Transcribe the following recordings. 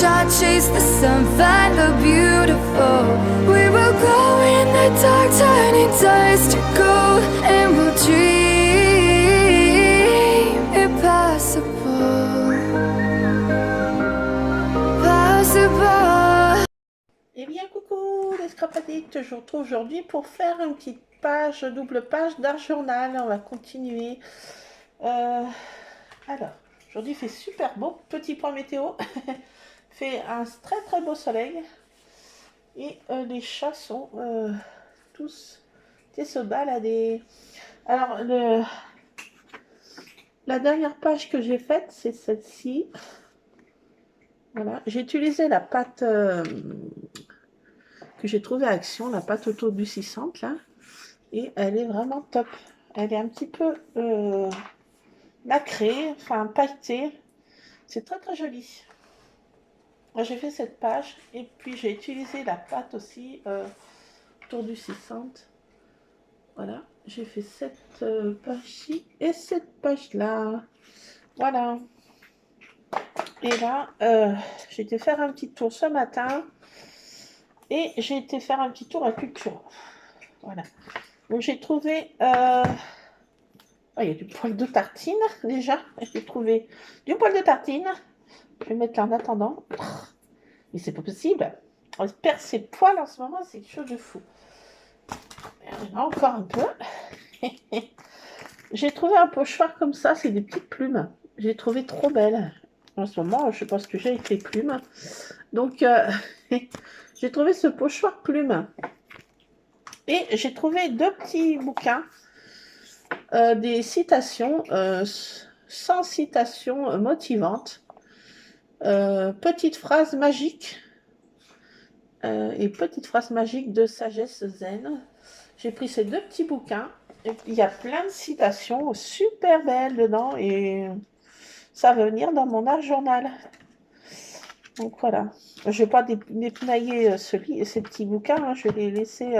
Shot, chase the sun, find the beautiful. We will go in the dark, turning dust to gold, and we'll dream impossible, possible. Eh bien, coucou les Scrap Addicts, je vous retrouve aujourd'hui pour faire une petite page, double page d'un journal. On va continuer. Alors, aujourd'hui il fait super beau. Petit point météo. Fait un très très beau soleil. Et les chats sont tous se balader. Alors, la dernière page que j'ai faite, c'est celle-ci. Voilà, j'ai utilisé la pâte que j'ai trouvée à Action, la pâte autoadoucissante là, et elle est vraiment top. Elle est un petit peu nacrée, enfin pailletée. C'est très très joli. Moi j'ai fait cette page et puis j'ai utilisé la pâte aussi autoadoucissante. Voilà, j'ai fait cette page-ci et cette page-là. Voilà. Et là, j'ai été faire un petit tour ce matin. Et j'ai été faire un petit tour à Cultura. Voilà. Donc j'ai trouvé... il y a du poil de tartine déjà. J'ai trouvé du poil de tartine. Je vais mettre là en attendant. Mais c'est pas possible. On perd ses poils en ce moment, c'est quelque chose de fou. Il y en a encore un peu. J'ai trouvé un pochoir comme ça, c'est des petites plumes. J'ai trouvé trop belle. En ce moment, je sais pas ce que j'ai avec les plumes. Donc, j'ai trouvé ce pochoir plume. Et j'ai trouvé deux petits bouquins, des citations, 100 citations motivantes, petites phrases magiques et petites phrases magiques de sagesse zen. J'ai pris ces deux petits bouquins et il y a plein de citations super belles dedans et ça va venir dans mon art journal. Donc voilà, je ne vais pas dépenailler ces petits bouquins, hein, je vais les laisser,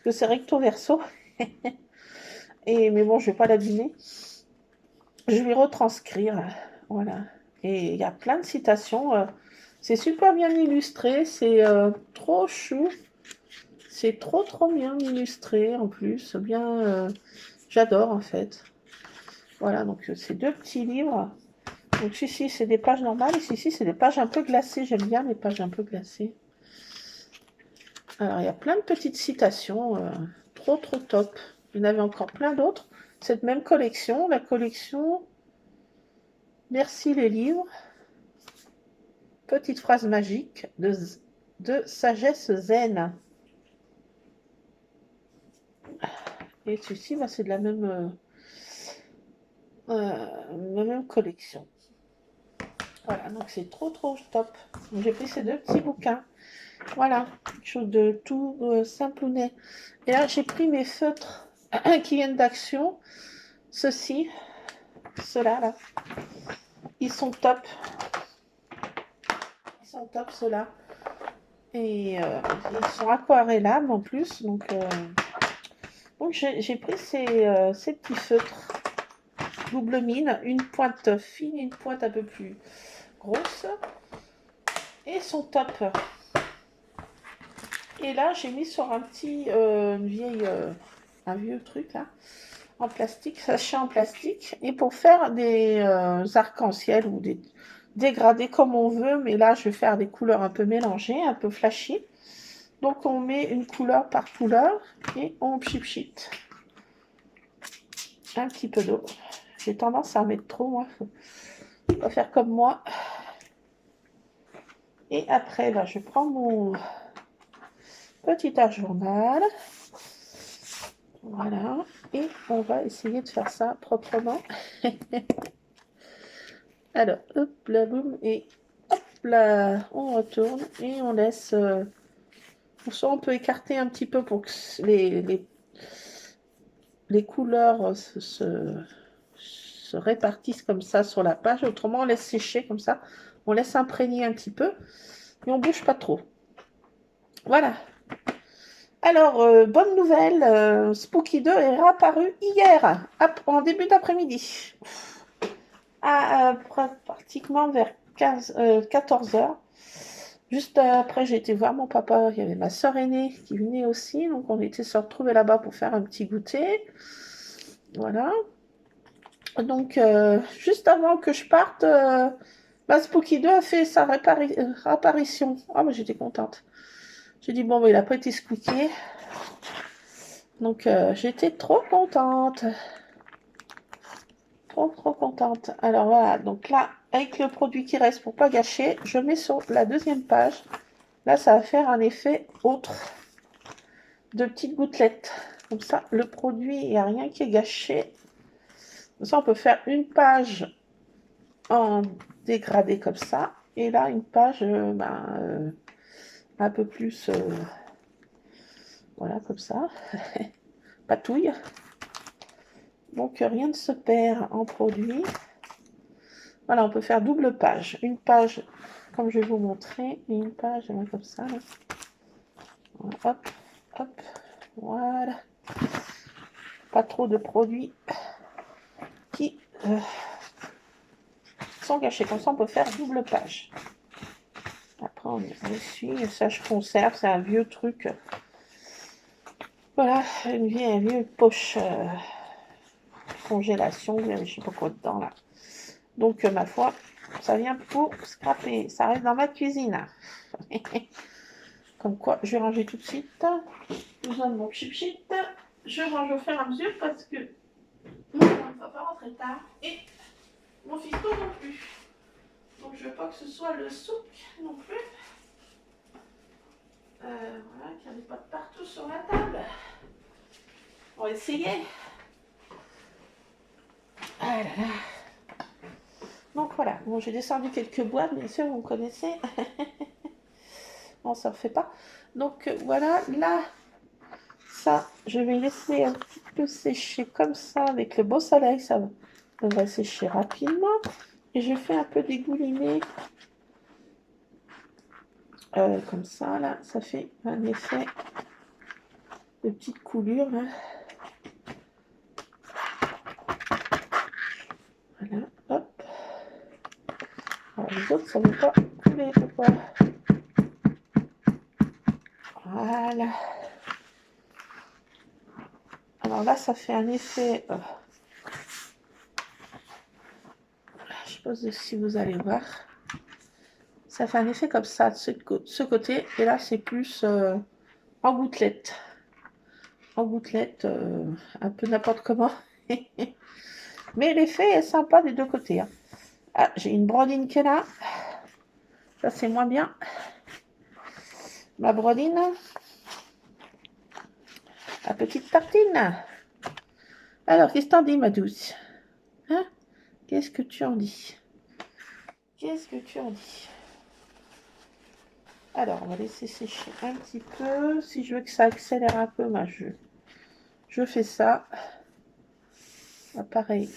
que c'est recto verso. Mais bon, je ne vais pas l'abîmer. Je vais retranscrire. Voilà. Et il y a plein de citations. C'est super bien illustré. C'est trop chou. C'est trop bien illustré en plus. Bien, j'adore en fait. Voilà, donc c'est deux petits livres. Donc ici, c'est des pages normales. Et ici, c'est des pages un peu glacées. J'aime bien les pages un peu glacées. Alors, il y a plein de petites citations. Trop top. Il y en avait encore plein d'autres. Cette même collection, la collection Merci les livres. Petite phrase magique de sagesse zen. Et ceci, bah, c'est de la même collection. Voilà, donc c'est trop top. J'ai pris ces deux petits bouquins. Voilà, quelque chose de tout simple ou net. Et là, j'ai pris mes feutres qui viennent d'Action. Ceux-ci, ceux-là, là. Ils sont top. Ils sont top, ceux-là. Et ils sont aquarellables en plus. Donc j'ai pris ces petits feutres double mine, une pointe fine, une pointe un peu plus grosse. Et ils sont top. Et là, j'ai mis sur un petit, un vieux truc là, en plastique, sachet en plastique. Et pour faire des arcs-en-ciel ou des dégradés comme on veut, mais là, je vais faire des couleurs un peu mélangées, un peu flashy. Donc, on met une couleur par couleur et on pchit. Un petit peu d'eau. J'ai tendance à en mettre trop, moi. Faut pas faire comme moi. Et après, là, je prends mon petit art journal. Voilà. Et on va essayer de faire ça proprement. Alors, hop là, boum. Et hop là, on retourne et on laisse... soit on peut écarter un petit peu pour que les couleurs se répartissent comme ça sur la page. Autrement, on laisse sécher comme ça. On laisse imprégner un petit peu. Et on ne bouge pas trop. Voilà. Alors, bonne nouvelle. Spooky 2 est réapparu hier, en début d'après-midi. Pratiquement vers 14 h. Juste après, j'ai été voir mon papa. Il y avait ma soeur aînée qui venait aussi. Donc, on était se retrouver là-bas pour faire un petit goûter. Voilà. Donc, juste avant que je parte, bah, Spooky 2 a fait sa apparition. Ah, bah, j'étais contente. J'ai dit, bon, bah, il n'a pas été spooké. Donc, j'étais trop contente. Trop contente. Alors, voilà. Donc là, avec le produit qui reste pour pas gâcher, je mets sur la deuxième page. Là, ça va faire un effet autre de petites gouttelettes. Comme ça, le produit, il n'y a rien qui est gâché. Comme ça, on peut faire une page en dégradé comme ça. Et là, une page un peu plus, voilà, comme ça. Patouille. Donc, rien ne se perd en produit. Voilà, on peut faire double page. Une page, comme je vais vous montrer, et une page comme ça. Là. Voilà, hop, hop, voilà. Pas trop de produits qui sont gâchés. Comme ça, on peut faire double page. Après, on essuie. Ça, je conserve. C'est un vieux truc. Voilà, une vieille poche congélation. Je ne sais pas quoi dedans, là. Donc, ma foi, ça vient pour scraper. Ça reste dans ma cuisine. Comme quoi, je vais ranger tout de suite. Je besoin de mon chip-chip. Je range au fur et à mesure parce que mon maman ne va pas rentrer tard. Et mon fiston non plus. Donc, je veux pas que ce soit le souk non plus. Voilà, qu'il n'y en ait pas de partout sur la table. On va essayer. Ah là là. Donc voilà, bon, j'ai descendu quelques boîtes, bien sûr, vous connaissez. On s'en refait pas. Donc voilà, là, ça, je vais laisser un petit peu sécher comme ça avec le beau soleil. Ça va sécher rapidement. Et je fais un peu dégouliner comme ça, là. Ça fait un effet de petite coulure, là. Voilà, hop. Alors, les autres, ça ne veut pas couler, pourquoi? Voilà. Alors là, ça fait un effet... je ne sais pas si vous allez voir. Ça fait un effet comme ça, de ce côté. Et là, c'est plus en gouttelette. En gouttelette, un peu n'importe comment. Mais l'effet est sympa des deux côtés. Hein. Ah, j'ai une brodine qui est là. Ça, c'est moins bien. Ma brodine. La petite tartine. Alors, qu'est-ce que t'en dis, ma douce? Hein? Qu'est-ce que tu en dis? Qu'est-ce que tu en dis? Alors, on va laisser sécher un petit peu. Si je veux que ça accélère un peu, bah, je fais ça. Ah, pareil.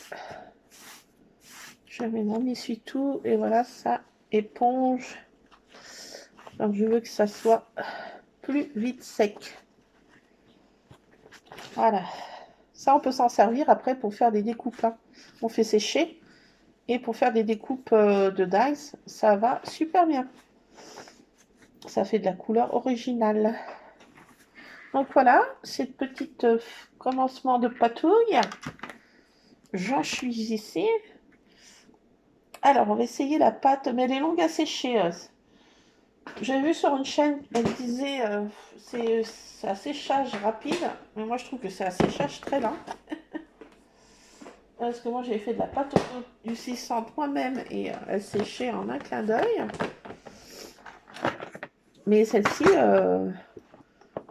Je mets mon essuie-tout et voilà, ça éponge. Donc, je veux que ça soit plus vite sec. Voilà. Ça, on peut s'en servir après pour faire des découpes. Hein. On fait sécher. Et pour faire des découpes de dice, ça va super bien. Ça fait de la couleur originale. Donc voilà, cette petite commencement de patouille. J'en suis ici. Alors, on va essayer la pâte, mais elle est longue à sécher. J'ai vu sur une chaîne, elle disait c'est un séchage rapide, mais moi je trouve que c'est un séchage très lent. Parce que moi j'ai fait de la pâte du 600 moi-même et elle séchait en un clin d'œil. Mais celle-ci,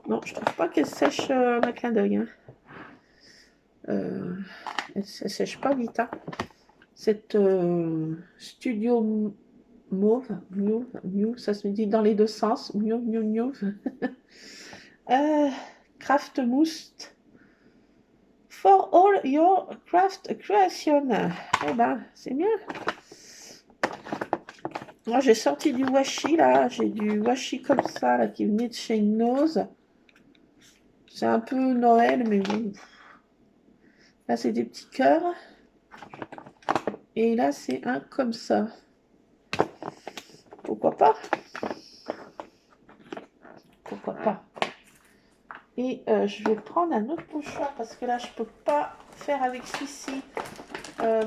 non, je trouve pas qu'elle sèche en un clin d'œil. Hein. Elle sèche pas vite. Hein. Cette Studio Mauve, ça se dit dans les deux sens. Craft Mousse for all your craft creation. Eh ben, c'est bien. Moi, j'ai sorti du washi, là. J'ai du washi comme ça, là, qui venait de chez Nose. C'est un peu Noël, mais bon. Là, c'est des petits cœurs. Et là, c'est un comme ça. Pourquoi pas? Et je vais prendre un autre pochoir parce que là, je peux pas faire avec celui-ci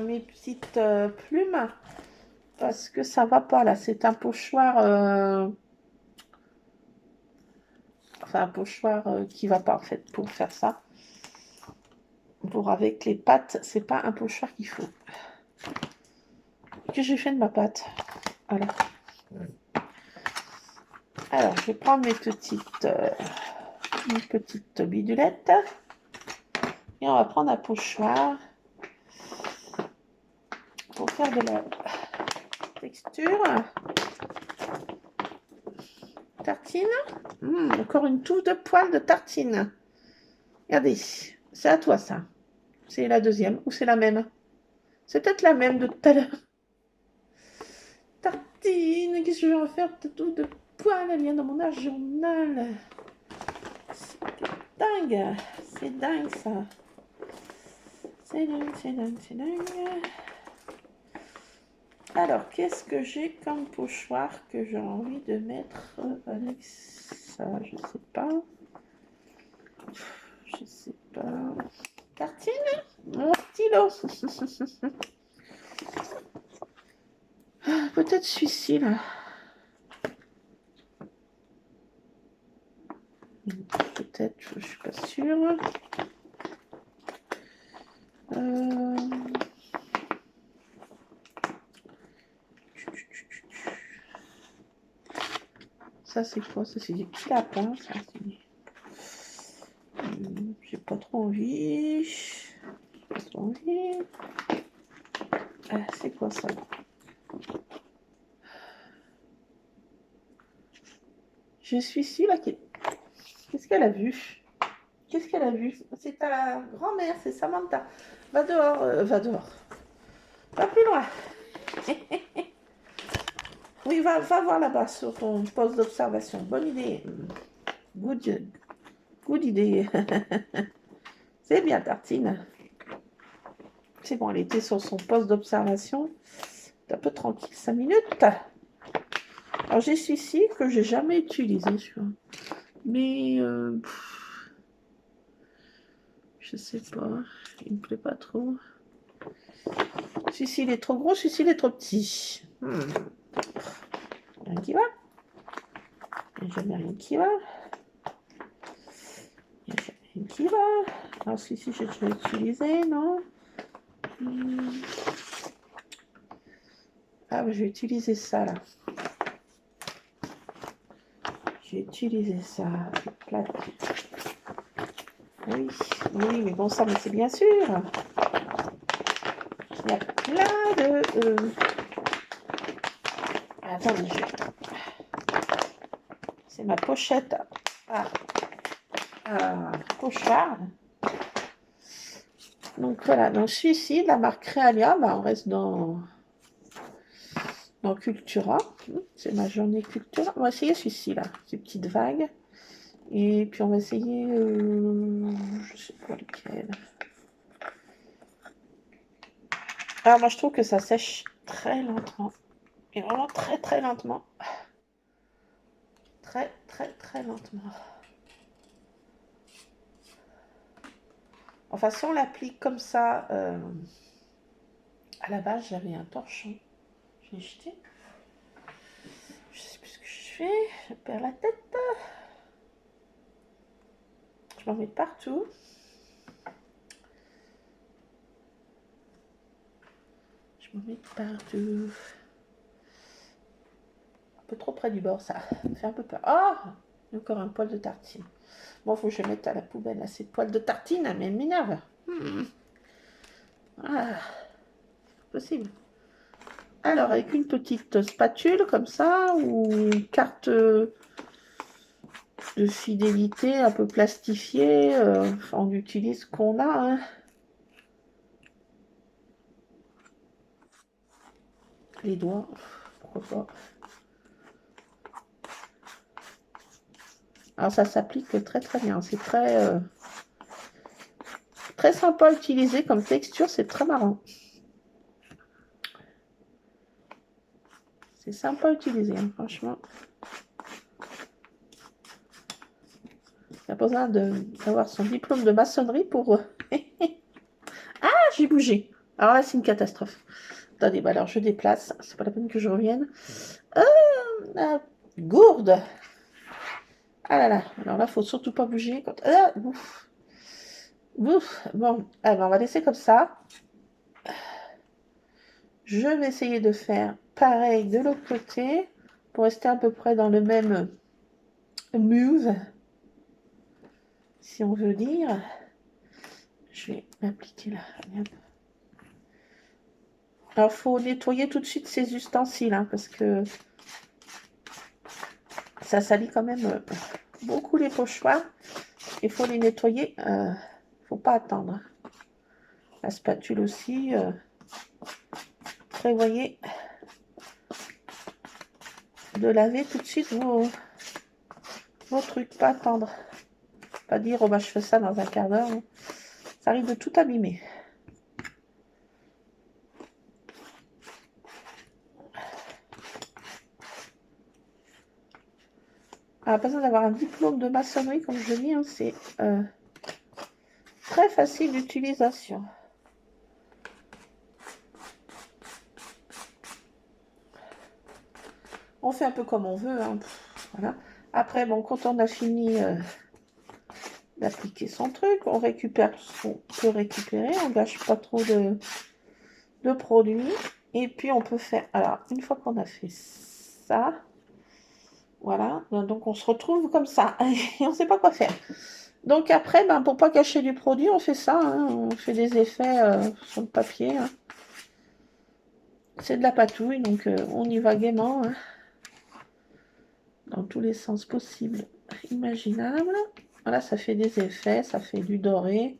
mes petites plumes parce que ça va pas là. C'est un pochoir, enfin un pochoir qui va pas en fait pour faire ça. Pour avec les pattes, c'est pas un pochoir qu'il faut. Que j'ai fait de ma pâte. Voilà. Alors, je vais prendre mes petites bidulettes. Et on va prendre un pochoir pour faire de la texture. Tartine. Encore une touffe de poils de tartine. Regardez, c'est à toi ça. C'est la deuxième ou c'est la même? C'est peut-être la même de tout à l'heure. Tartine, qu'est-ce que je vais en faire de touffe de poils? Elle vient dans mon journal. C'est dingue. C'est dingue ça. C'est dingue, c'est dingue, c'est dingue. Alors, qu'est-ce que j'ai comme pochoir que j'ai envie de mettre avec ça? Je sais pas. Je sais pas. Tartine? Mon stylo. Peut-être celui-ci là. Peut-être, je suis pas sûre. Ça c'est quoi? Ça c'est des petits lapins. Ça, j'ai pas trop envie. Pas trop envie. C'est quoi ça? Je suis ici là. Qu'est-ce qu'elle a vu? Qu'est-ce qu'elle a vu? C'est ta grand-mère, c'est Samantha. Va dehors, va dehors. Va plus loin. Oui, va voir là-bas sur ton poste d'observation. Bonne idée. Good idée. C'est bien, Tartine. C'est bon, elle était sur son poste d'observation. C'est un peu tranquille, 5 minutes. Alors, j'ai celui-ci que j'ai jamais utilisé, je crois. Mais, je sais pas. Il me plaît pas trop. Celui-ci, il est trop gros. Celui-ci, il est trop petit. Rien qui va. Il n'y a jamais rien qui va. Il n'y a jamais rien qui va. Alors, celui-ci, j'ai déjà utilisé, non? Ah, je vais utiliser ça, là. J'ai utilisé ça. Oui, oui, mais bon sang, mais c'est bien sûr. Il y a plein de... Attendez, c'est ma pochette à pochoir. Donc voilà, donc celui-ci, de la marque Realia, bah, on reste dans Cultura. C'est ma journée Cultura. On va essayer celui-ci, là, ces petites vagues. Et puis on va essayer, je sais pas lequel. Alors moi je trouve que ça sèche très lentement. Et vraiment très très lentement. Très très très lentement. Enfin si on l'applique comme ça, à la base j'avais un torchon. Je l'ai jeté. Je sais plus ce que je fais. Je perds la tête. Je m'en mets partout. Je m'en mets partout. Un peu trop près du bord, ça me fait un peu peur. Ah, encore un poil de tartine. Bon, faut que je mette à la poubelle là, ces poils de tartine, mais elles m'énervent. Ah, c'est possible. Alors, avec une petite spatule comme ça, ou une carte de fidélité un peu plastifiée, on utilise ce qu'on a. Hein. Les doigts, pourquoi pas. Alors, ça s'applique très très bien. C'est très, très sympa à utiliser comme texture, c'est très marrant. C'est sympa à utiliser, hein, franchement. n'a pas besoin d'avoir son diplôme de maçonnerie pour... Ah, j'ai bougé. Alors là, c'est une catastrophe. Attendez, bah alors je déplace. C'est pas la peine que je revienne. Gourde. Ah là là. Alors là, faut surtout pas bouger. Quand... Ah, ouf. Ouf. Bon, ah, ben, on va laisser comme ça. Je vais essayer de faire pareil de l'autre côté pour rester à peu près dans le même move, si on veut dire. Je vais m'appliquer là. Alors, il faut nettoyer tout de suite ces ustensiles, hein, parce que ça salit quand même beaucoup les pochoirs. Il faut les nettoyer. Faut pas attendre. La spatule aussi. Prévoyez de laver tout de suite vos trucs. Pas attendre. Pas dire, oh bah je fais ça dans un quart d'heure. Ça arrive de tout abîmer. Pas besoin d'avoir un diplôme de maçonnerie, comme je dis, hein, c'est très facile d'utilisation. On fait un peu comme on veut. Hein. Voilà. Après, bon, quand on a fini d'appliquer son truc, on récupère tout ce qu'on peut récupérer. On ne gâche pas trop de produits. Et puis, on peut faire... Alors, une fois qu'on a fait ça, voilà. Donc, on se retrouve comme ça. Et on ne sait pas quoi faire. Donc, après, ben, pour ne pas gâcher du produit, on fait ça. Hein. On fait des effets sur le papier. Hein. C'est de la patouille, donc on y va gaiement. Hein. Dans tous les sens possibles, imaginables. Voilà, ça fait des effets, ça fait du doré.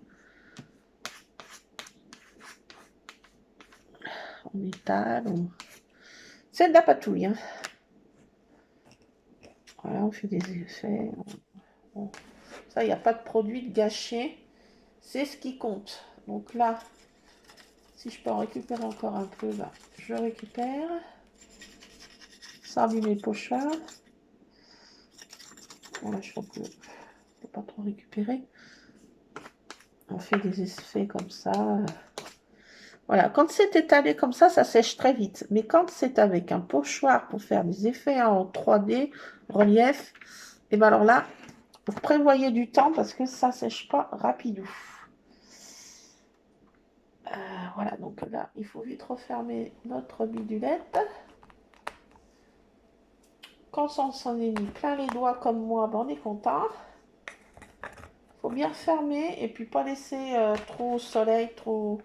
On étale. C'est de la patouille. Hein. Voilà, on fait des effets. Ça, il n'y a pas de produit de gâché. C'est ce qui compte. Donc là, si je peux en récupérer encore un peu, bah, je récupère. Sans abîmer le pochoir. Bon, là, je crois que je ne peux pas trop récupérer. On fait des effets comme ça. Voilà, quand c'est étalé comme ça sèche très vite. Mais quand c'est avec un pochoir pour faire des effets en 3D, relief, et bien alors là, vous prévoyez du temps parce que ça sèche pas rapidement. Voilà, donc là, il faut vite refermer notre bidulette. Quand on s'en est mis plein les doigts comme moi, ben on est content. Faut bien fermer et puis pas laisser trop au soleil, trop...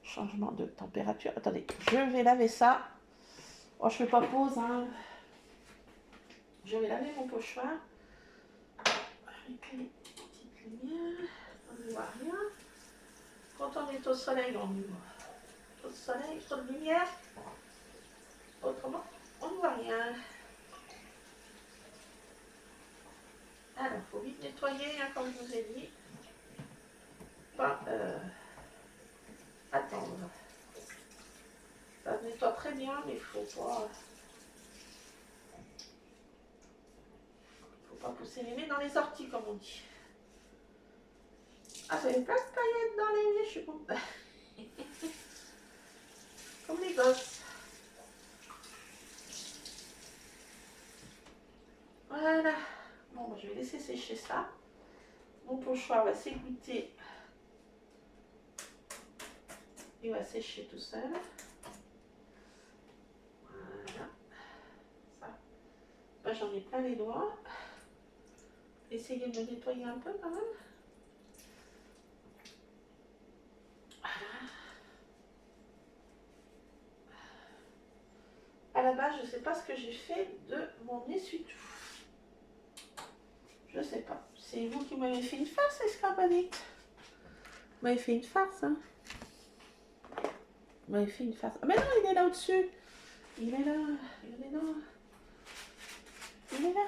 Changement de température. Attendez, je vais laver ça. Oh, je fais pas pause. Hein. Je vais laver mon pochoir. Avec les petites lumières. On ne voit rien. Quand on est au soleil, on y voit. Trop de soleil, trop de lumière. Autrement, on ne voit rien. Alors, il faut vite nettoyer, hein, comme je vous ai dit. Pas attendre. Ça se nettoie très bien, mais il faut pas pousser les nez dans les orties, comme on dit. Ah, ça fait plein de paillettes dans les nez, je suis contente. Comme les gosses. Voilà. Bon, je vais laisser sécher ça. Mon pochoir va s'égoutter. Il va sécher tout seul. Voilà. Ça. Ben, j'en ai plein les doigts. Essayez de me nettoyer un peu quand même. Voilà. À la base, je ne sais pas ce que j'ai fait de mon essuie-tout. Je sais pas. C'est vous qui m'avez fait une farce, escarbadique. Vous m'avez fait une farce, hein. Vous m'avez fait une farce. Ah, mais non, il est là au-dessus. Il est là. Il est là. Il est là.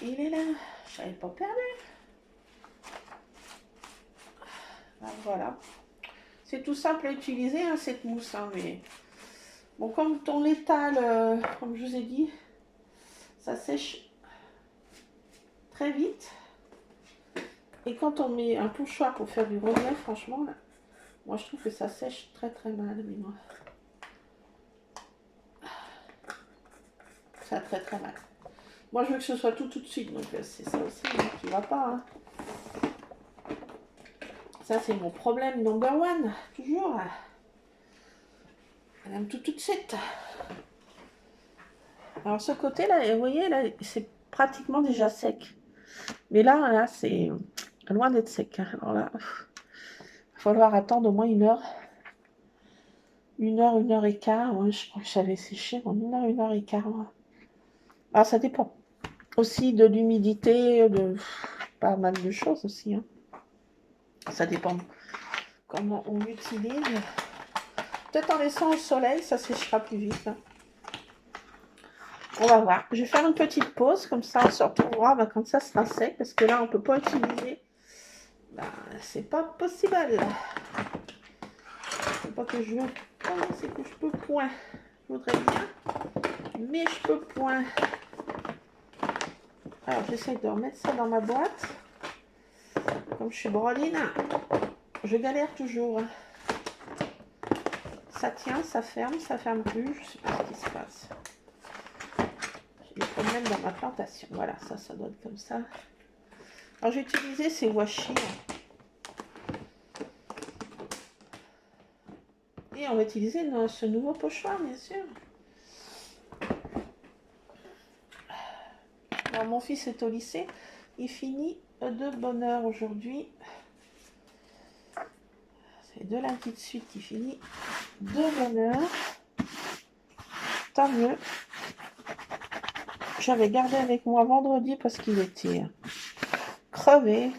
Il est là. Je n'avais pas perdu. Ah, voilà. C'est tout simple à utiliser, hein, cette mousse. Hein, mais... Bon, quand on l'étale, comme je vous ai dit, ça sèche très vite. Et quand on met un pochoir pour faire du relief, franchement, là, moi je trouve que ça sèche très très mal. Mais moi, ça va très très mal. Moi je veux que ce soit tout de suite, donc c'est ça aussi qui va pas. Hein. Ça c'est mon problème number one, toujours. Elle aime tout de suite. Alors ce côté là, vous voyez là, c'est pratiquement déjà sec. Mais là c'est loin d'être sec. Alors là, il va falloir attendre au moins 1 heure. 1 heure et quart. Ouais, je crois que j'avais séché en 1 heure et quart. Alors ça dépend. Aussi de l'humidité, de pas mal de choses aussi. Hein. Ça dépend comment on l'utilise. Peut-être en laissant au soleil, ça séchera plus vite. Hein. On va voir. Je vais faire une petite pause, comme ça on se retrouvera quand ça sera sec, parce que là on ne peut pas utiliser. C'est pas possible. C'est pas que je veux. C'est que je peux point. Je voudrais bien, mais je peux point. Alors j'essaie de remettre ça dans ma boîte. Comme je suis broline, je galère toujours. Ça tient, ça ferme plus. Je sais pas ce qui se passe. J'ai des problèmes dans ma plantation. Voilà, ça doit être comme ça. Alors j'ai utilisé ces washi. Et on va utiliser ce nouveau pochoir, bien sûr. Alors mon fils est au lycée. Il finit de bonne heure aujourd'hui. C'est 2 lundis de suite qu'il finit de bonne heure. Tant mieux. J'avais gardé avec moi vendredi parce qu'il était crevé.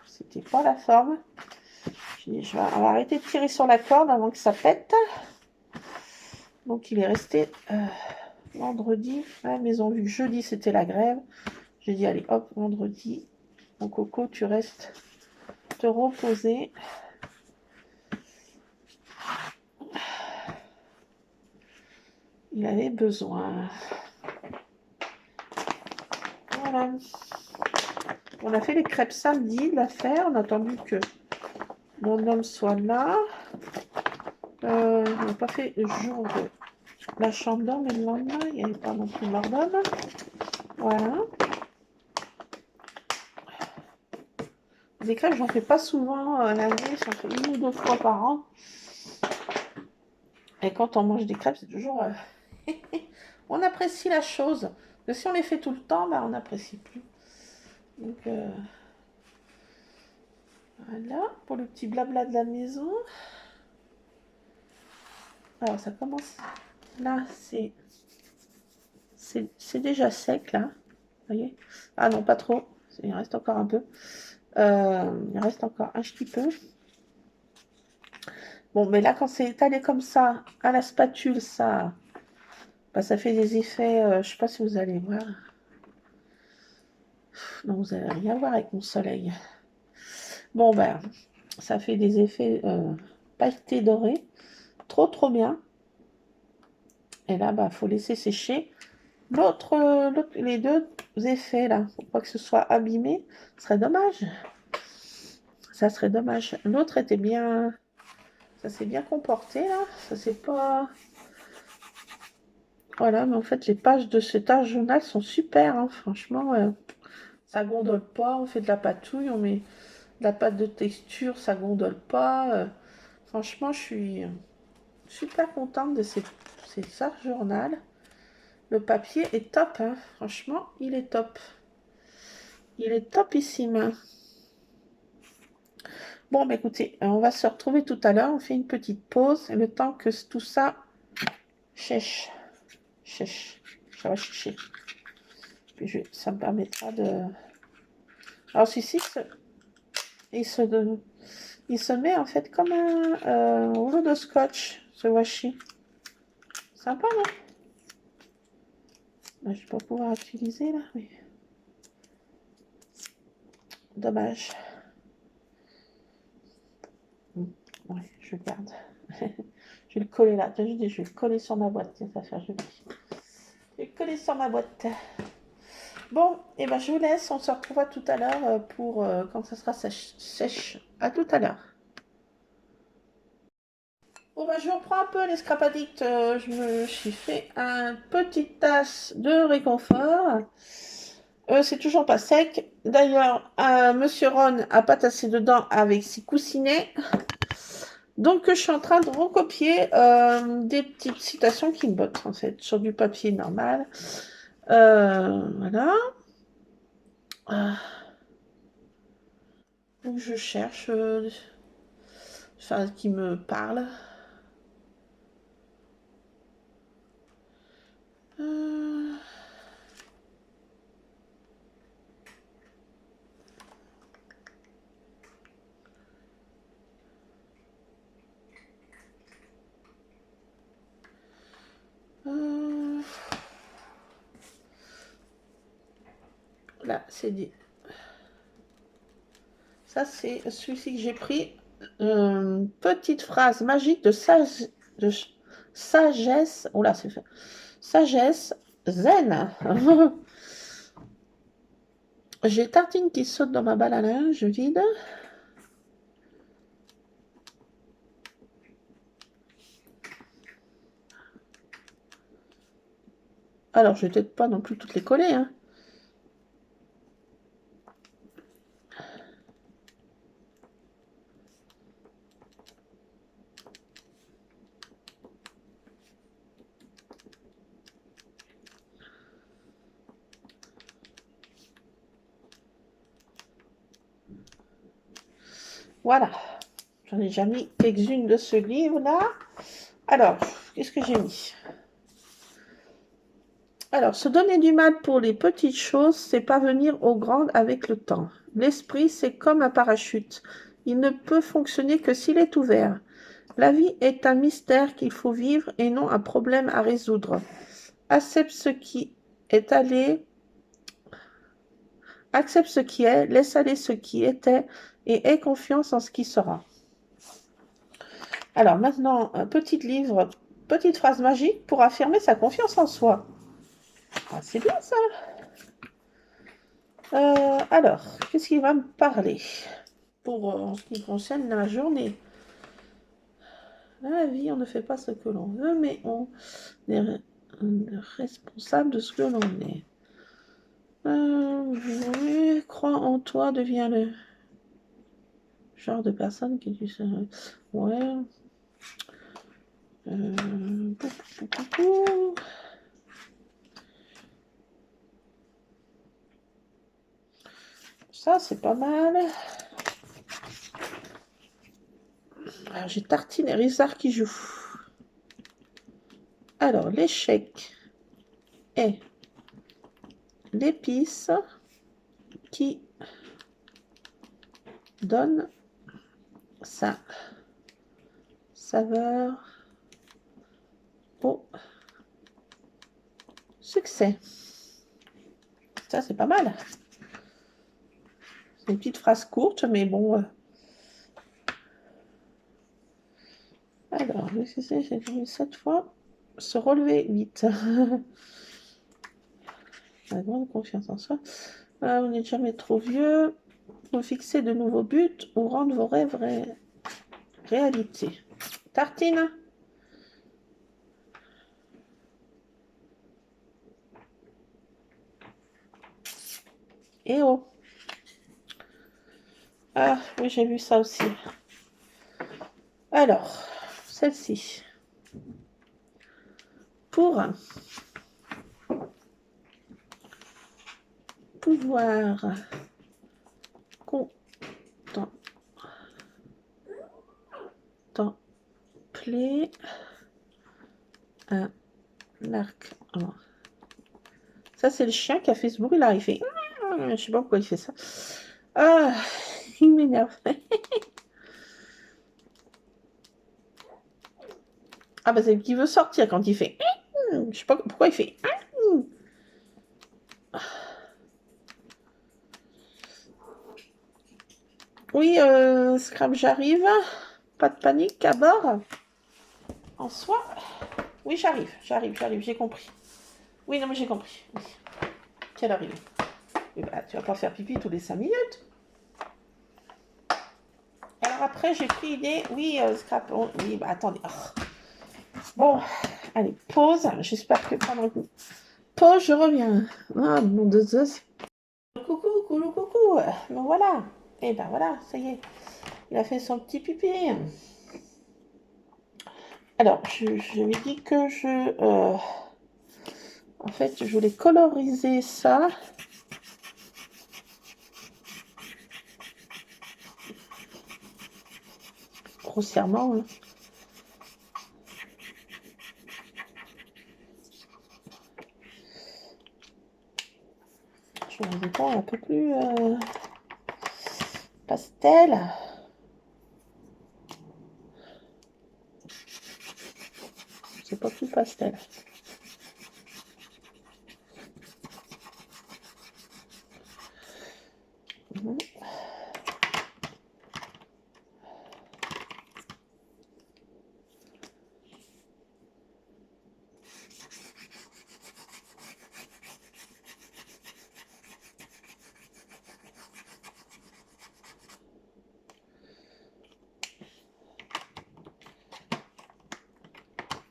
C'était pas la forme. J'ai dit, on va arrêter de tirer sur la corde avant que ça pète. Donc il est resté vendredi à la maison. Vu que jeudi c'était la grève, j'ai dit allez hop, vendredi, mon coco, tu restes te reposer. Il avait besoin. Voilà. On a fait les crêpes samedi, l'affaire. On a attendu que mon homme soit là. On n'a pas fait le jour de la chambre d'homme, mais le lendemain, il n'y avait pas non plus mort d'homme. Voilà. Les crêpes, j'en fais pas souvent à l'année. J'en fais 1 ou 2 fois par an. Et quand on mange des crêpes, c'est toujours... on apprécie la chose. Mais si on les fait tout le temps, on n'apprécie plus. Donc, voilà, pour le petit blabla de la maison. Alors, ça commence... Là, c'est déjà sec, là. Vous voyez? Ah non, pas trop. Il reste encore un peu. Il reste encore un petit peu. Bon, mais là, quand c'est étalé comme ça, à la spatule, ça fait des effets... je ne sais pas si vous allez voir. Non, vous n'allez rien voir avec mon soleil. Bon, ça fait des effets pailletés dorés. Trop bien. Et là, faut laisser sécher. Les 2 effets, là, pour pas que ce soit abîmé, ce serait dommage. Ça serait dommage. L'autre était bien... Ça s'est bien comporté, là. Ça c'est pas... Voilà, mais en fait, les pages de cet art journal sont super, hein, franchement. Ça gondole pas, on fait de la patouille, on met de la pâte de texture, ça gondole pas. Franchement, je suis super contente de ces art journal. Le papier est top, hein. Franchement, il est top. Il est topissime. Bon, écoutez, on va se retrouver tout à l'heure. On fait une petite pause, le temps que tout ça sèche. Ça va sécher. Puis ça me permettra de... Alors, celui-ci, il se met en fait comme un rouleau de scotch, ce washi. Sympa, non? Je ne vais pas pouvoir utiliser là, mais... Dommage. Ouais, je garde. Je vais le coller là. Je vais le coller sur ma boîte. Tiens, ça va faire joli. Je vais le coller sur ma boîte. Bon, et ben je vous laisse. On se retrouvera tout à l'heure pour quand ça sera sèche. À tout à l'heure. Bon, bah, je reprends un peu les Scrap Addicts. Je me suis fait un petite tasse de réconfort. C'est toujours pas sec. D'ailleurs, Monsieur Ron a pas tassé dedans avec ses coussinets. Donc, je suis en train de recopier des petites citations qui me bottent, en fait, sur du papier normal. Voilà. Donc, je cherche qui me parle. Euh, Là, c'est dit. Ça, c'est celui-ci que j'ai pris. Petite phrase magique de sagesse. Oh là, c'est fait. Sagesse zen. J'ai tartine qui saute dans ma balle à linge vide. Alors, je vais peut-être pas non plus toutes les coller, hein. Voilà. J'en ai déjà mis quelques-unes de ce livre-là. Alors, qu'est-ce que j'ai mis? Alors, se donner du mal pour les petites choses, c'est parvenir aux grandes avec le temps. L'esprit, c'est comme un parachute. Il ne peut fonctionner que s'il est ouvert. La vie est un mystère qu'il faut vivre et non un problème à résoudre. Accepte ce qui est allé, accepte ce qui est, laisse aller ce qui était et aie confiance en ce qui sera. Alors maintenant, un petit livre, petite phrase magique pour affirmer sa confiance en soi. Ah, c'est bien ça. Alors, qu'est-ce qu'il va me parler pour en ce qui concerne la journée? Dans la vie, on ne fait pas ce que l'on veut, mais on est responsable de ce que l'on est. Oui, crois en toi, deviens le genre de personne qui tu seras. Ouais. Ça, c'est pas mal. Alors, j'ai Tartine et Rizard qui jouent. Alors, l'échec est l'épice qui donne sa saveur au succès. Ça, c'est pas mal. C'est une petite phrase courte, mais bon. Alors, j'ai vu 7 fois. Se relever vite. La grande confiance en soi. Vous n'êtes jamais trop vieux. Vous fixez de nouveaux buts ou rendre vos rêves réalité. Tartine. Et oh. Ah, oui, j'ai vu ça aussi. Alors, celle-ci. Pour pouvoir contempler un arc. Oh. Ça, c'est le chien qui a fait ce bruit là. Il fait. Je sais pas pourquoi il fait ça. Ah, il m'énerve. Ah, bah, c'est qu'il veut sortir quand il fait. Je sais pas pourquoi il fait. Oui, Scrap, j'arrive. Pas de panique à bord. En soi. Oui, j'arrive, j'ai compris. Oui, non, mais j'ai compris. Oui. Quelle heure il est ? Et bah, tu vas pas faire pipi tous les 5 minutes. Alors après, j'ai pris idée. Oui, scrap. Oui, bah attendez. Oh. Bon, allez, pause. J'espère que pendant que... Pause, je reviens. Ah, mon Dieu. Coucou, coucou, coucou. Ben voilà. Et ben voilà, ça y est. Il a fait son petit pipi. Alors, je lui ai dit que en fait, je voulais coloriser ça. Grossièrement. Hein. Je voulais pas un peu plus pastel. C'est pas plus pastel.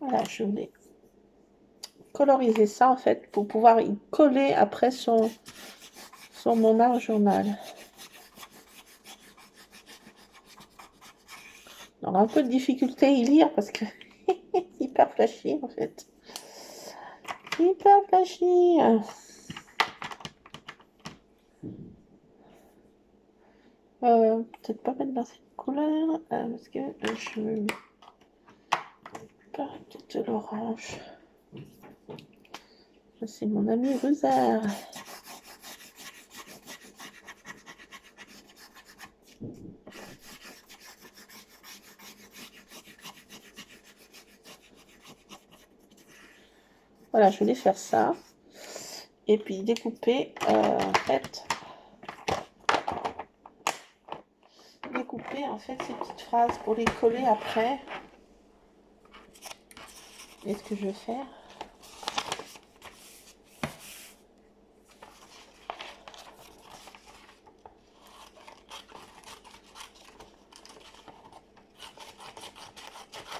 Voilà, je voulais coloriser ça en fait pour pouvoir y coller après sur mon art journal. On aura un peu de difficulté à y lire parce que c'est hyper flashy en fait. Hyper flashy. Peut-être pas mettre dans cette couleur parce que je veux pas peut-être de l'orange. C'est mon ami Rusard. Voilà, je voulais faire ça. Et puis découper, en fait, ces petites phrases pour les coller après. Et ce que je vais faire,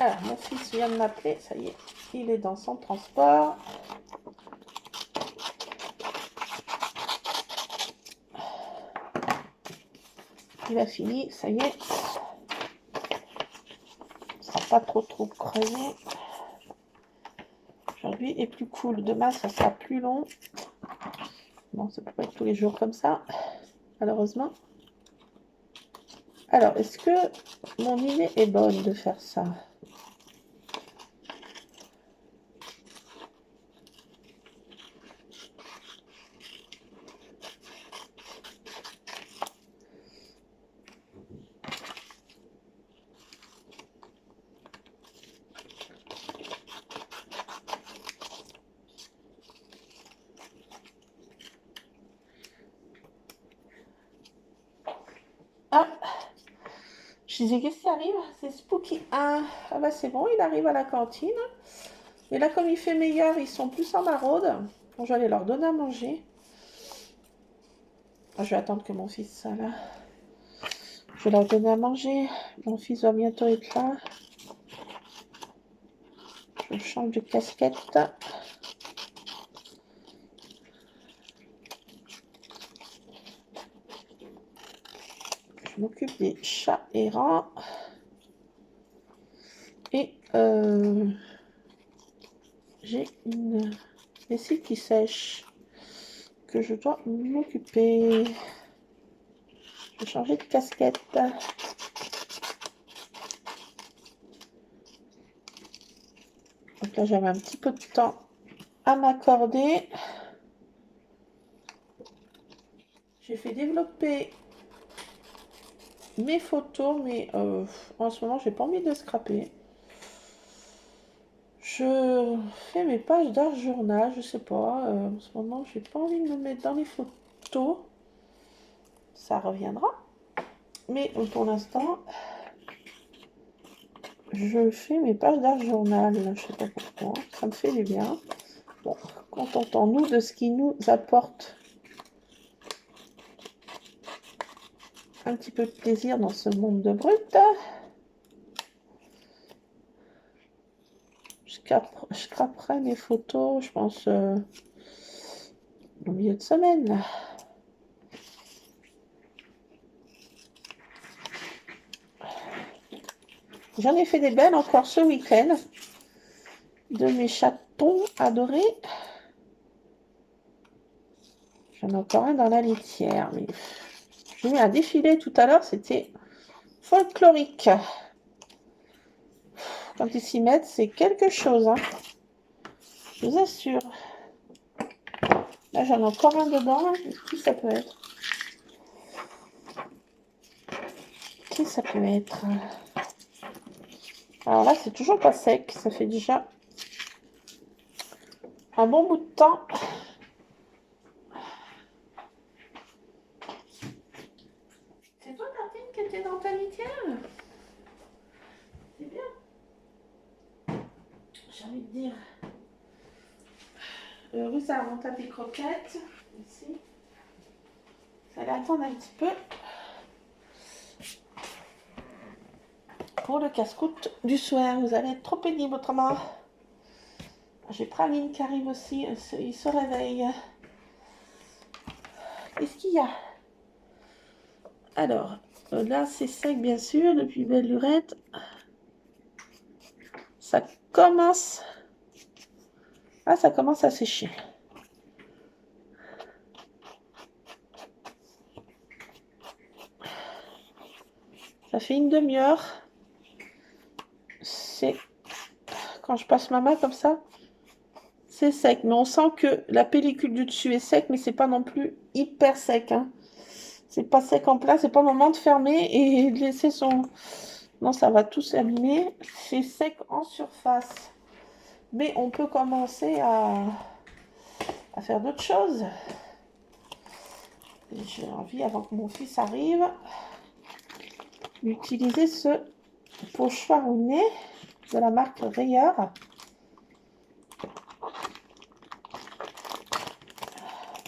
alors mon fils vient de m'appeler, ça y est, il est dans son transport. Il a fini, ça y est. Ça sera pas trop creusé. Aujourd'hui est plus cool. Demain, ça sera plus long. Bon, ça peut pas être tous les jours comme ça, malheureusement. Alors, est-ce que mon idée est bonne de faire ça? Ah, je disais, qu'est-ce qui arrive? C'est Spooky 1. Ah bah c'est bon, il arrive à la cantine. Et là, comme il fait meilleur, ils sont plus en maraude. Bon, je vais aller leur donner à manger. Je vais attendre que mon fils soit là. Je vais leur donner à manger. Mon fils va bientôt être là. Je change de casquette. Je m'occupe des chats errants. Et j'ai une lessive qui sèche que je dois m'occuper. Je vais changer de casquette. Donc là, j'avais un petit peu de temps à m'accorder. J'ai fait développer mes photos, mais en ce moment, j'ai pas envie de scraper. Je fais mes pages d'art journal, je sais pas. En ce moment, j'ai pas envie de me mettre dans les photos. Ça reviendra. Mais pour l'instant, je fais mes pages d'art journal. Je sais pas pourquoi. Ça me fait du bien. Bon, contentons-nous de ce qui nous apporte un petit peu de plaisir dans ce monde de brut. Je scraperai mes photos, je pense, au milieu de semaine. J'en ai fait des belles encore ce week-end. De mes chatons adorés. J'en ai encore un dans la litière. Mais j'ai mis un défilé tout à l'heure, c'était folklorique. Quand ils s'y mettent, c'est quelque chose. Hein. Je vous assure. Là, j'en ai encore un dedans. Qui ça peut être? Qui ça peut être? Alors là, c'est toujours pas sec. Ça fait déjà un bon bout de temps. C'est toi, Tartine, qui était dans ta litière? C'est bien. J'ai envie de dire. Rue, ça remonte à tes croquettes. Ici. Ça allait attendre un petit peu. Pour le casse-croûte du soir, vous allez être trop pénible autrement. J'ai Praline qui arrive aussi, il se réveille. Qu'est-ce qu'il y a? Alors, là c'est sec bien sûr, depuis belle lurette. Ça commence... Ah, ça commence à sécher. Ça fait une demi-heure. C'est... Quand je passe ma main comme ça, c'est sec. Mais on sent que la pellicule du dessus est sec, mais c'est pas non plus hyper sec. Hein. C'est pas sec en place, c'est pas le moment de fermer et de laisser son... Non, ça va tout s'abîmer. C'est sec en surface. Mais on peut commencer à faire d'autres choses. J'ai envie, avant que mon fils arrive, d'utiliser ce pochoir au nez de la marque Rayard.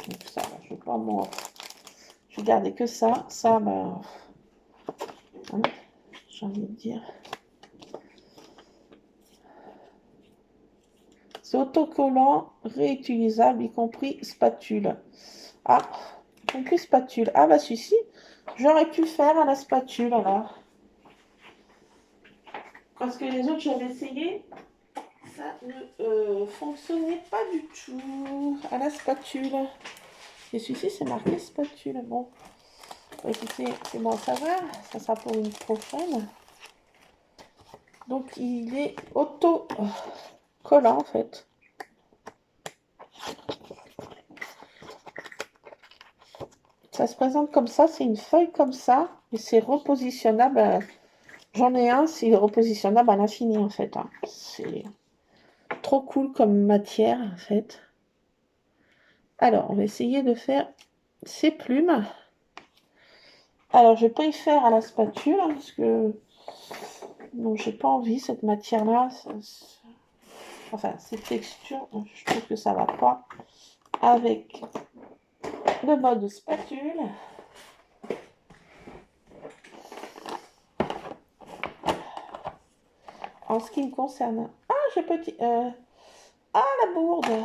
Donc ça, je vais pas moi. Je vais garder que ça. Ça, ben, hein, j'ai envie de dire. C'est autocollant, réutilisable, y compris spatule. Ah, y compris spatule. Ah bah celui-ci, j'aurais pu faire à la spatule alors. Parce que les autres, j'avais essayé, ça ne fonctionnait pas du tout à la spatule. Et celui-ci, c'est marqué spatule. Bon, bah, écoutez, c'est bon à savoir, ça sera pour une prochaine. Donc, il est auto-collant en fait. Ça se présente comme ça, c'est une feuille comme ça, et c'est repositionnable. J'en ai un, c'est repositionnable à l'infini en fait. Hein. C'est trop cool comme matière en fait. Alors, on va essayer de faire ces plumes. Alors, je vais pas y faire à la spatule hein, parce que non, j'ai pas envie cette matière-là. Enfin, cette texture, je trouve que ça va pas avec le mode spatule. En ce qui me concerne, j'ai petit. La bourde.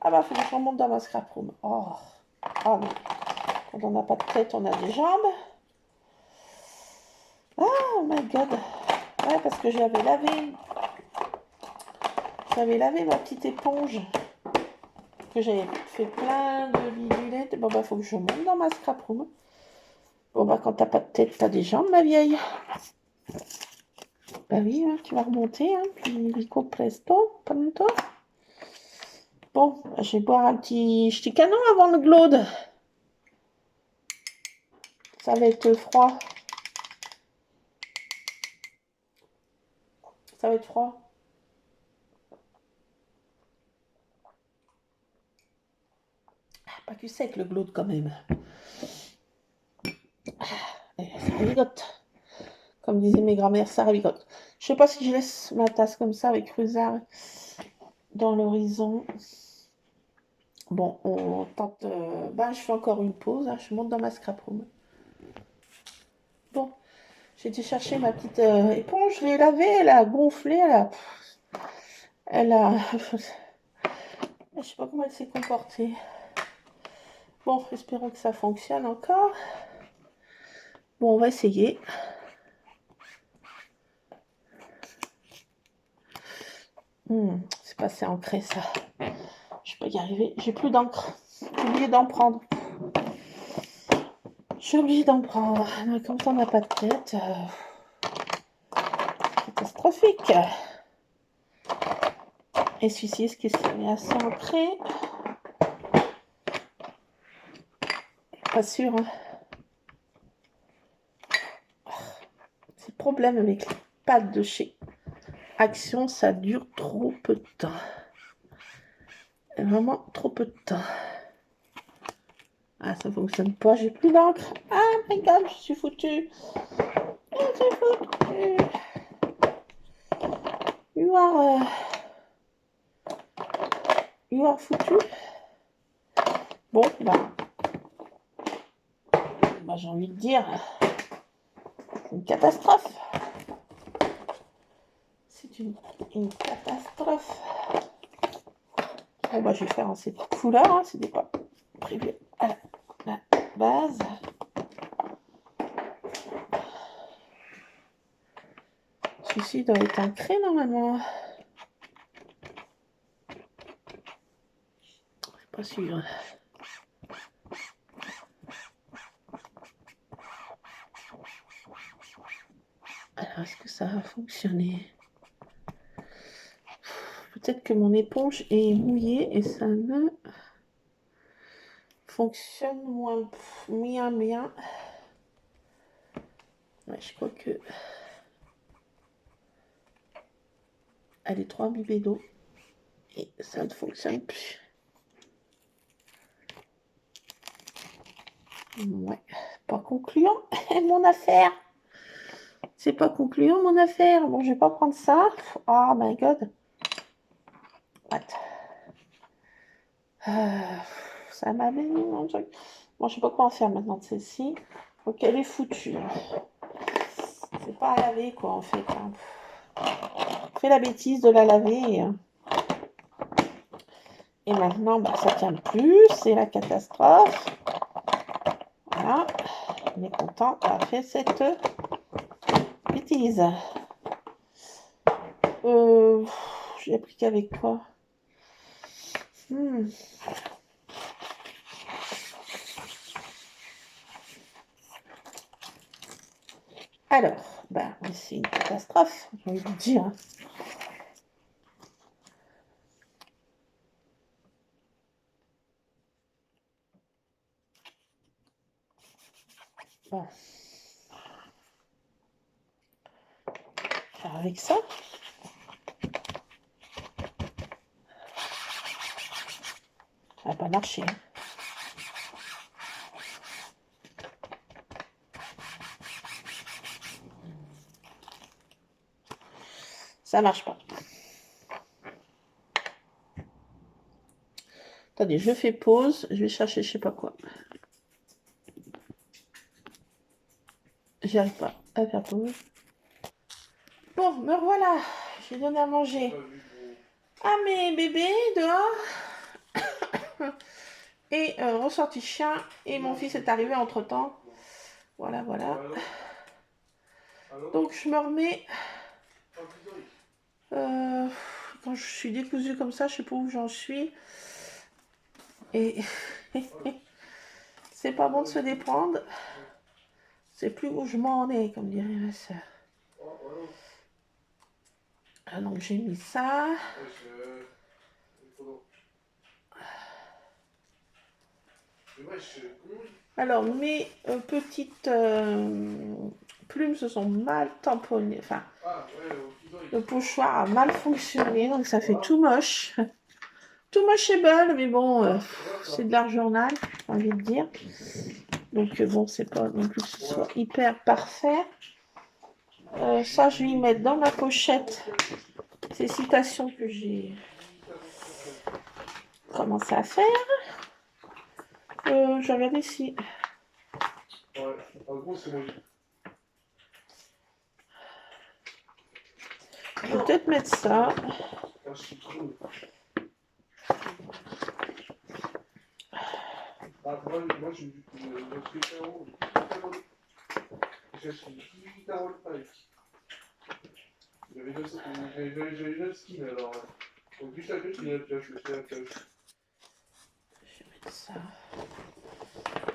Ah bah, faut que je remonte dans ma scrap room. Oh non. Quand on n'a pas de tête, on a des jambes. Oh my god. Ouais, parce que j'avais lavé ma petite éponge. Que j'avais fait plein de bidulettes. Bon bah, faut que je monte dans ma scrap room. Bon bah, quand t'as pas de tête, t'as des jambes, ma vieille. Bah oui, hein, tu vas remonter, hein. Rico presto, pronto. Bon, je vais boire un petit canon avant le glaude. Ça va être froid. Ça va être froid. Pas que sec le glaude quand même. Ça ravigote. Comme disaient mes grand-mères, ça ravigote. Je sais pas si je laisse ma tasse comme ça avec Rusard dans l'horizon. Bon, on tente. Je fais encore une pause. Hein, je monte dans ma scrap room. J'ai été chercher ma petite éponge, je l'ai lavée, elle a gonflé, elle a... Je sais pas comment elle s'est comportée. Bon, espérons que ça fonctionne encore. Bon, on va essayer. C'est pas assez ancré ça. Je vais pas y arriver. J'ai plus d'encre. J'ai oublié d'en prendre. J'ai oublié d'en prendre. Comme ça, on n'a pas de tête. Catastrophique. Et celui-ci, est-ce qu'il est assez ancré? Pas sûr. Hein. C'est le problème avec les pattes de chez Action, ça dure trop peu de temps. Vraiment trop peu de temps. Ah, ça fonctionne pas, j'ai plus d'encre. Ah my god, je suis foutue. Je suis foutue. You are foutu. Bon, bah j'ai envie de dire, c'est une catastrophe. C'est une catastrophe. Bon, bah je vais faire en cette couleur, hein, c'était pas prévu à la base. Celui-ci doit être ancré normalement. Pas sûr. Alors, est-ce que ça va fonctionner? Peut-être que mon éponge est mouillée et ça ne fonctionne moins bien. Ouais, je crois que elle est trop imbibée d'eau et ça ne fonctionne plus. Ouais, pas concluant mon affaire. C'est pas concluant mon affaire. Bon, je vais pas prendre ça. Oh my god. What? Ça m'a mis mon truc. Bon, je sais pas quoi en faire maintenant de celle-ci. Donc elle est foutue. C'est pas à laver quoi en fait. On fait la bêtise de la laver. Et maintenant, bah, ça tient plus. C'est la catastrophe. Voilà. On est content d'avoir fait cette bêtise. J'ai appliqué avec quoi? Alors, ben, c'est une catastrophe, j'ai envie de dire. Bon. Faire avec ça. Ça va pas marcher. Ça marche pas. Attendez, je fais pause. Je vais chercher je sais pas quoi. J'y arrive pas à faire pause. Bon, me revoilà. J'ai donné à manger à mes bébés dehors. Et ressorti chien. Et mon fils est arrivé entre temps. Voilà, voilà. Donc je me remets. Quand je suis décousue comme ça, je sais pas où j'en suis. Et c'est pas bon de se déprendre. C'est plus où je m'en ai, comme dirait ma soeur. Ah, donc j'ai mis ça. Alors mes petites plumes se sont mal tamponnées. Enfin, le pochoir a mal fonctionné, donc ça fait tout moche. Tout mocheable, mais bon, c'est de l'art journal, j'ai envie de dire. Donc bon, c'est pas non plus que ce soit hyper parfait. Ça, je vais y mettre dans ma pochette ces citations que j'ai commencé à faire. Je vais regarder si... Je vais peut-être mettre ça. Je vais mettre ça.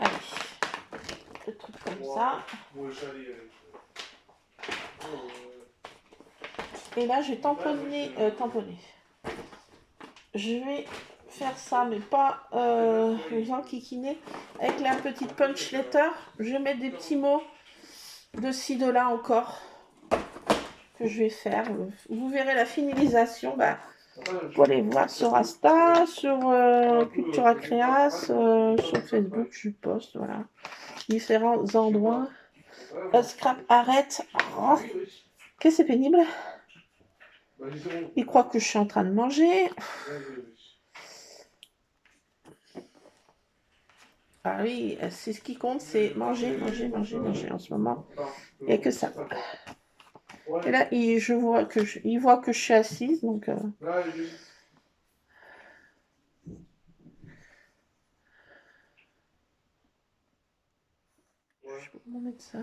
Allez. Le truc comme ça. Et là, je vais tamponner. Je vais faire ça, mais pas les enquiquiner. Avec la petite punch letter, je vais mettre des petits mots de ci, de là encore. Que je vais faire. Vous verrez la finalisation. Bah, vous pouvez aller voir sur Insta, sur Cultura Créas, sur Facebook, je poste, voilà. Différents endroits. Scrap, arrête. Oh, que c'est pénible. Il croit que je suis en train de manger. Ah oui, c'est ce qui compte, c'est manger, manger, manger, manger en ce moment. Il n'y a que ça. Et là, il voit que je suis assise, donc... Je peux m'en mettre ça.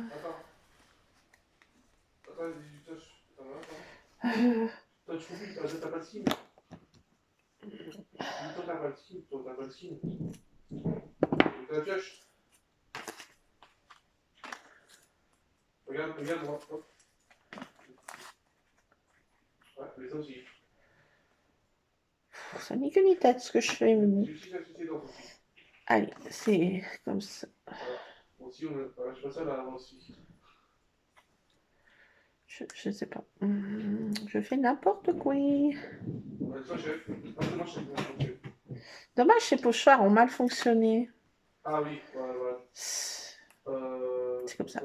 Regarde-moi. Ça n'est que ni tête ce que je fais. Allez, c'est comme ça. Je sais pas. Je fais n'importe quoi. Dommage, ces pochoirs ont mal fonctionné. Ah oui, c'est comme ça.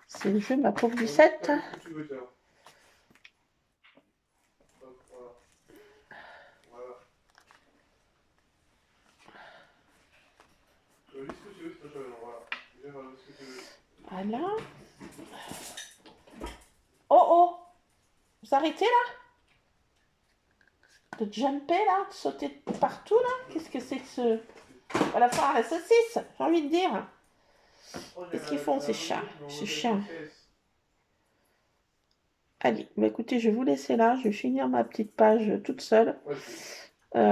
C'est le jeu, ma pauvre Lucette. Voilà. Oh oh! Vous arrêtez là? De jumper là? De sauter partout là? Qu'est-ce que c'est que ce... À la fois la saucisse, j'ai envie de dire. Qu'est-ce qu'ils font ces chats? Ces chiens. Allez, bah écoutez, je vais vous laisser là. Je vais finir ma petite page toute seule.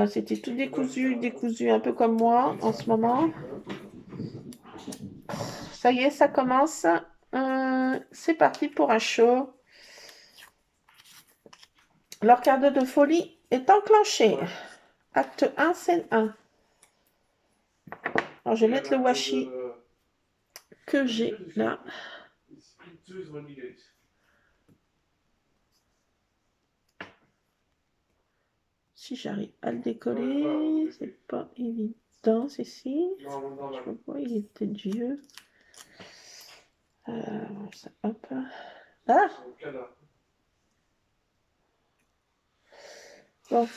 C'était tout décousu, un peu comme moi en ce moment. Ça y est, ça commence. C'est parti pour un show. L'orchestre de folie est enclenché. Acte 1, scène 1. Alors, je vais mettre le washi que j'ai là. Si j'arrive à le décoller, c'est pas évident, ceci. Je vois pas, il est peut-être vieux. Ça, hop. Ah! Bon.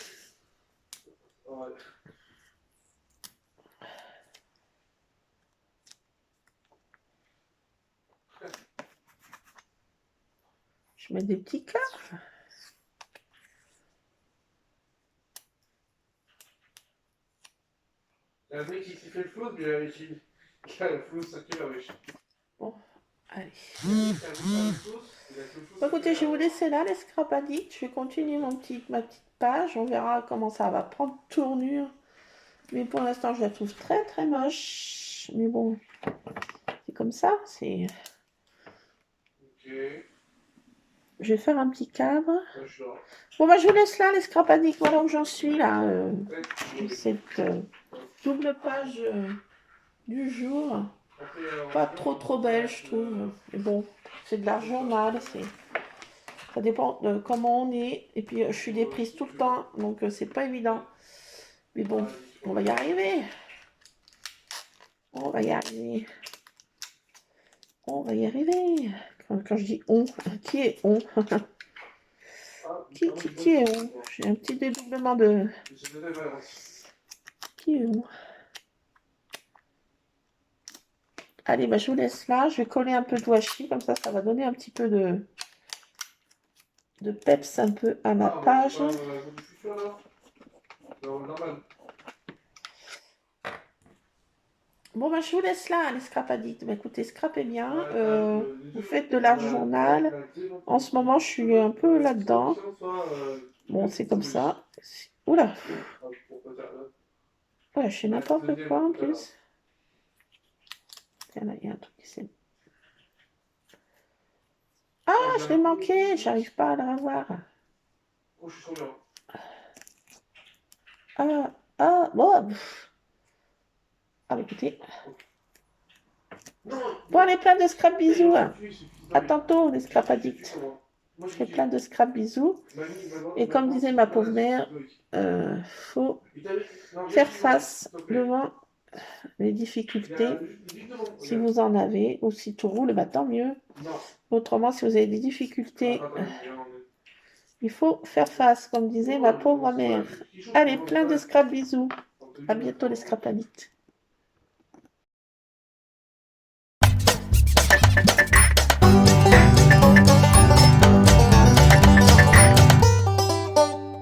Je mets des petits cœurs. Il y a un mec qui fait le flou, mais il a le flou, ça qui va, wesh. Bon, allez. Bon, écoutez, je vais vous laisser là, les scrap addicts. Je vais continuer ma petite page. On verra comment ça va prendre tournure. Mais pour l'instant, je la trouve très très moche. Mais bon, c'est comme ça. C'est. Ok. Je vais faire un petit cadre. Bon, bah, je vous laisse là, les scrap addicts. Voilà où j'en suis là. Cette double page du jour. Pas trop belle, je trouve. Mais bon, c'est de l'art journal. Ça dépend de comment on est. Et puis, je suis des prises tout le temps. Donc, c'est pas évident. Mais bon, on va y arriver. On va y arriver. On va y arriver. Quand je dis on, qui est on? Qui est on? J'ai un petit dédoublement de... Qui est on? Allez, bah, je vous laisse là. Je vais coller un peu de washi. Comme ça va donner un petit peu de de peps un peu à ma page. Bon, bah, je vous laisse là, les scrap addicts. Bah, écoutez, scrapez bien. Vous faites de l'art journal. En ce moment, je suis un peu là-dedans. Bon, c'est comme ça. Oula, ouais, je fais n'importe quoi en plus. Tiens, là, il y a un truc qui s'est... Ah, je l'ai manqué, j'arrive pas à le revoir. Ah, bon. Ah, écoutez. Bon, allez, plein de scrap bisous. À tantôt, les scrap addicts. Je fais plein de scrap bisous. Et comme disait ma pauvre mère, faut faire face devant les difficultés. Si vous en avez, ou si tout roule, bah, tant mieux. Autrement, si vous avez des difficultés, il faut faire face, comme disait ma pauvre mère. Allez, plein de scrap bisous. À bientôt les scrap addicts.